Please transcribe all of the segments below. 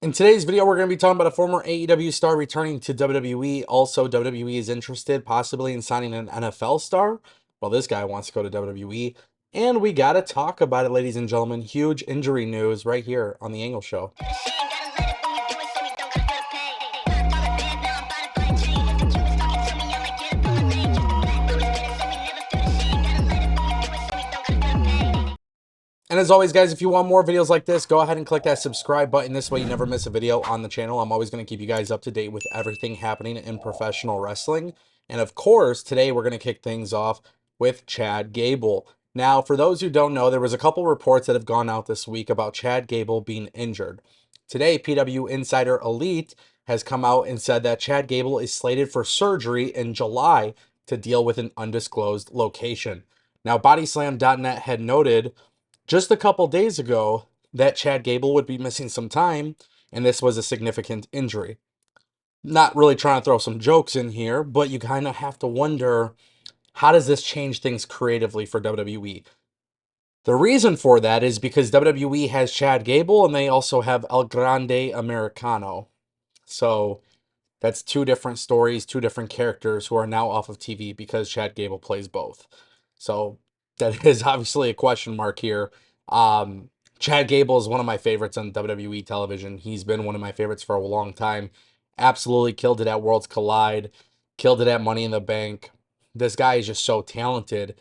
In today's video, we're going to be talking about a former AEW star returning to WWE. Also, WWE is interested possibly in signing an NFL star. Well, this guy wants to go to WWE. And we got to talk about it, ladies and gentlemen. Huge injury news right here on The Angle Show. And as always, guys, if you want more videos like this, go ahead and click that subscribe button. This way you never miss a video on the channel. I'm always going to keep you guys up to date with everything happening in professional wrestling. And of course, today we're going to kick things off with Chad Gable. Now, for those who don't know, there was a couple reports that have gone out this week about Chad Gable being injured. Today, PW Insider Elite has come out and said that Chad Gable is slated for surgery in July to deal with an undisclosed location. Now, Bodyslam.net had noted just a couple days ago that Chad Gable would be missing some time, and this was a significant injury. Not really trying to throw some jokes in here, but you kind of have to wonder, how does this change things creatively for WWE? The reason for that is because WWE has Chad Gable and they also have El Grande Americano. So that's two different stories, two different characters who are now off of TV because Chad Gable plays both. So that is obviously a question mark here. Um, Chad Gable is one of my favorites on WWE television. He's been one of my favorites for a long time. Absolutely killed it at Worlds Collide, killed it at Money in the Bank. This guy is just so talented.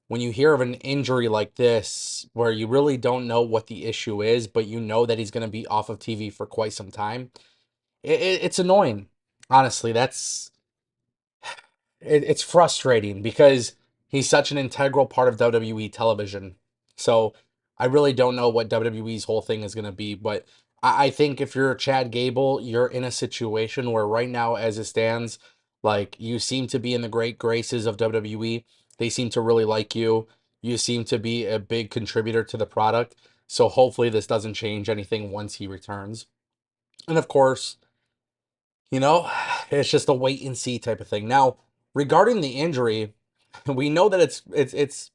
When you hear of an injury like this, where you really don't know what the issue is, but you know that he's going to be off of TV for quite some time, it's annoying. Honestly, it's frustrating because he's such an integral part of WWE television. So I really don't know what WWE's whole thing is going to be, but I think if you're Chad Gable, you're in a situation where right now, as it stands, like you seem to be in the great graces of WWE. They seem to really like you. You seem to be a big contributor to the product. So hopefully this doesn't change anything once he returns. And of course, it's just a wait and see type of thing. Now, regarding the injury, we know that it's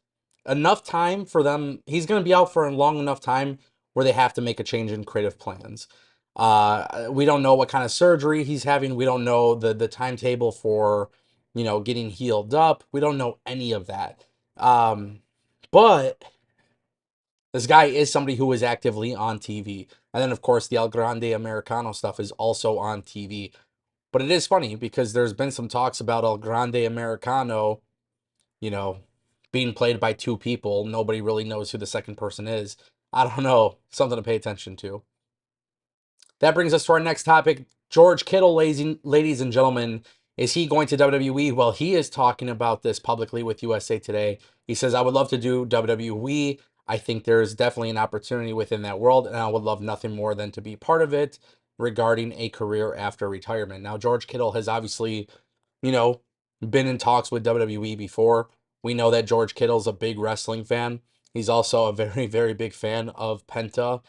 enough time for them. He's going to be out for a long enough time where they have to make a change in creative plans. We don't know what kind of surgery he's having. We don't know the timetable for, getting healed up. We don't know any of that. But this guy is somebody who is actively on TV. And then, of course, the El Grande Americano stuff is also on TV. But it is funny because there's been some talks about El Grande Americano, you know, being played by two people. Nobody really knows who the second person is. I don't know. Something to pay attention to. That brings us to our next topic. George Kittle, ladies and gentlemen, is he going to WWE? Well, he is talking about this publicly with USA Today. He says, I would love to do WWE. I think there's definitely an opportunity within that world, and I would love nothing more than to be part of it regarding a career after retirement. Now, George Kittle has obviously, you know, been in talks with WWE before. We know that George Kittle's a big wrestling fan. He's also a very, very big fan of Penta.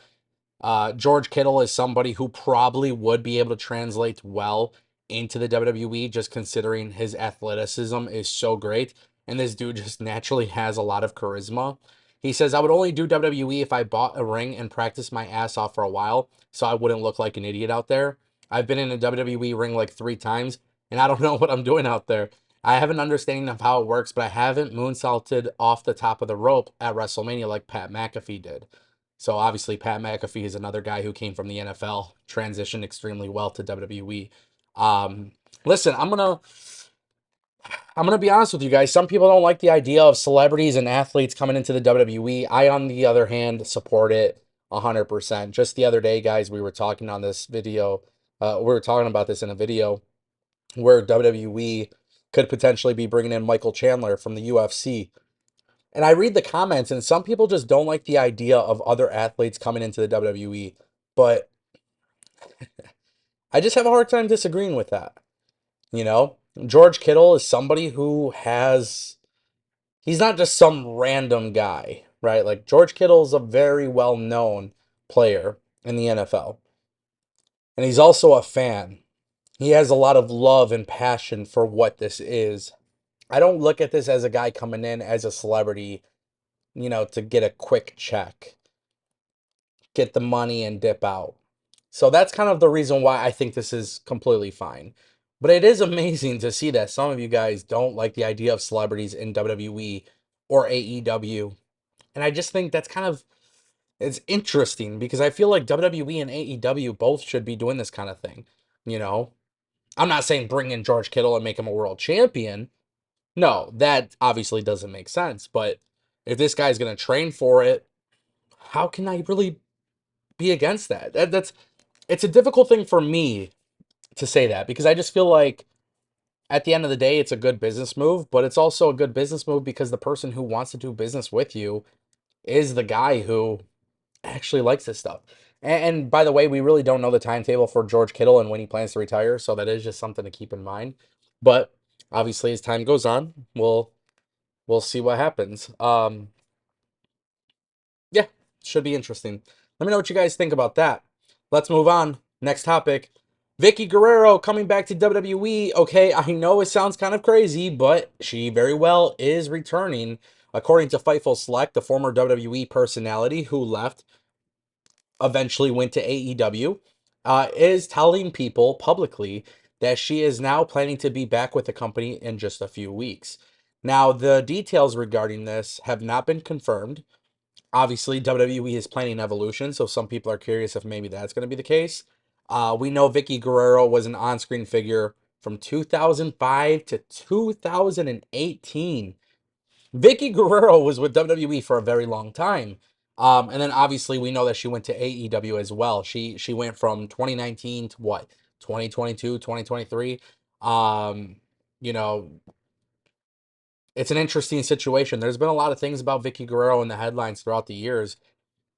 George Kittle is somebody who probably would be able to translate well into the WWE, just considering his athleticism is so great. And this dude just naturally has a lot of charisma. He says, I would only do WWE if I bought a ring and practiced my ass off for a while so I wouldn't look like an idiot out there. I've been in a WWE ring like 3 times, and I don't know what I'm doing out there. I have an understanding of how it works, but I haven't moonsaulted off the top of the rope at WrestleMania like Pat McAfee did. So obviously, Pat McAfee is another guy who came from the NFL, transitioned extremely well to WWE. Listen, I'm gonna be honest with you guys. Some people don't like the idea of celebrities and athletes coming into the WWE. I, on the other hand, support it 100%. Just the other day, guys, we were talking on this video. We were talking about this in a video where WWE could potentially be bringing in Michael Chandler from the UFC. And I read the comments, and some people just don't like the idea of other athletes coming into the WWE. But I just have a hard time disagreeing with that. You know, George Kittle is somebody who he's not just some random guy, right? Like, George Kittle is a very well known player in the NFL. And he's also a fan. He has a lot of love and passion for what this is. I don't look at this as a guy coming in as a celebrity, to get a quick check, get the money and dip out. So that's kind of the reason why I think this is completely fine. But it is amazing to see that some of you guys don't like the idea of celebrities in WWE or AEW. And I just think that's kind of it's interesting because I feel like WWE and AEW both should be doing this kind of thing. You know, I'm not saying bring in George Kittle and make him a world champion. No, that obviously doesn't make sense. But if this guy's going to train for it, how can I really be against that? That's it's a difficult thing for me to say that because I just feel like at the end of the day, it's a good business move, but it's also a good business move because the person who wants to do business with you is the guy who actually likes this stuff. And by the way, we really don't know the timetable for George Kittle and when he plans to retire, so that is just something to keep in mind. But obviously, as time goes on, we'll see what happens. Yeah, should be interesting. Let me know what you guys think about that. Let's move on. Next topic. Vicky Guerrero coming back to WWE. Okay, I know it sounds kind of crazy, but she very well is returning. According to Fightful Select, the former WWE personality who left eventually went to AEW, is telling people publicly that she is now planning to be back with the company in just a few weeks. Now, the details regarding this have not been confirmed. Obviously, WWE is planning Evolution, so some people are curious if maybe that's going to be the case. We know Vicky Guerrero was an on screen figure from 2005 to 2018. Vicky Guerrero was with WWE for a very long time. And then obviously we know that she went to AEW as well. She went from 2019 to what? 2022, 2023. Um, you know, it's an interesting situation. There's been a lot of things about Vicky Guerrero in the headlines throughout the years.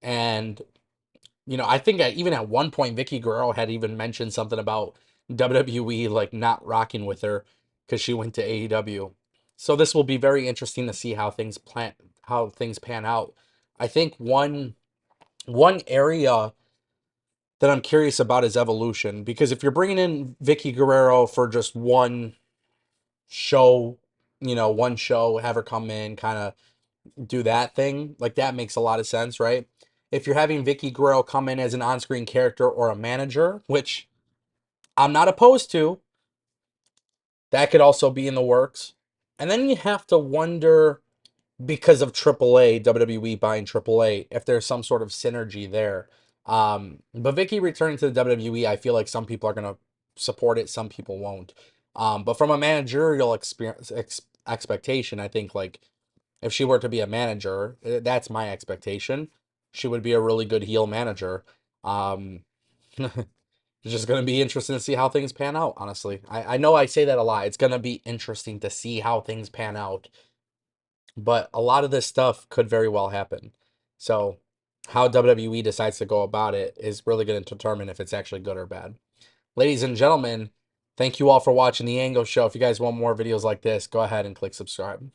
And I think even at one point, Vicky Guerrero had even mentioned something about WWE like not rocking with her because she went to AEW. So this will be very interesting to see how things pan out. I think one area that I'm curious about is Evolution because if you're bringing in Vicky Guerrero for just show, one show, have her come in, kind of do that thing, like that makes a lot of sense, right? If you're having Vicky Guerrero come in as an on-screen character or a manager, which I'm not opposed to, that could also be in the works. And then you have to wonder because of AAA, WWE buying AAA, if there's some sort of synergy there. But Vicky returning to the WWE, I feel like some people are gonna support it, some people won't. But from a managerial expectation, I think like if she were to be a manager, that's my expectation. She would be a really good heel manager. Um, it's just going to be interesting to see how things pan out, honestly. I know I say that a lot. It's going to be interesting to see how things pan out. But a lot of this stuff could very well happen. So, how WWE decides to go about it is really going to determine if it's actually good or bad. Ladies and gentlemen, thank you all for watching the Ango Show. If you guys want more videos like this, go ahead and click subscribe.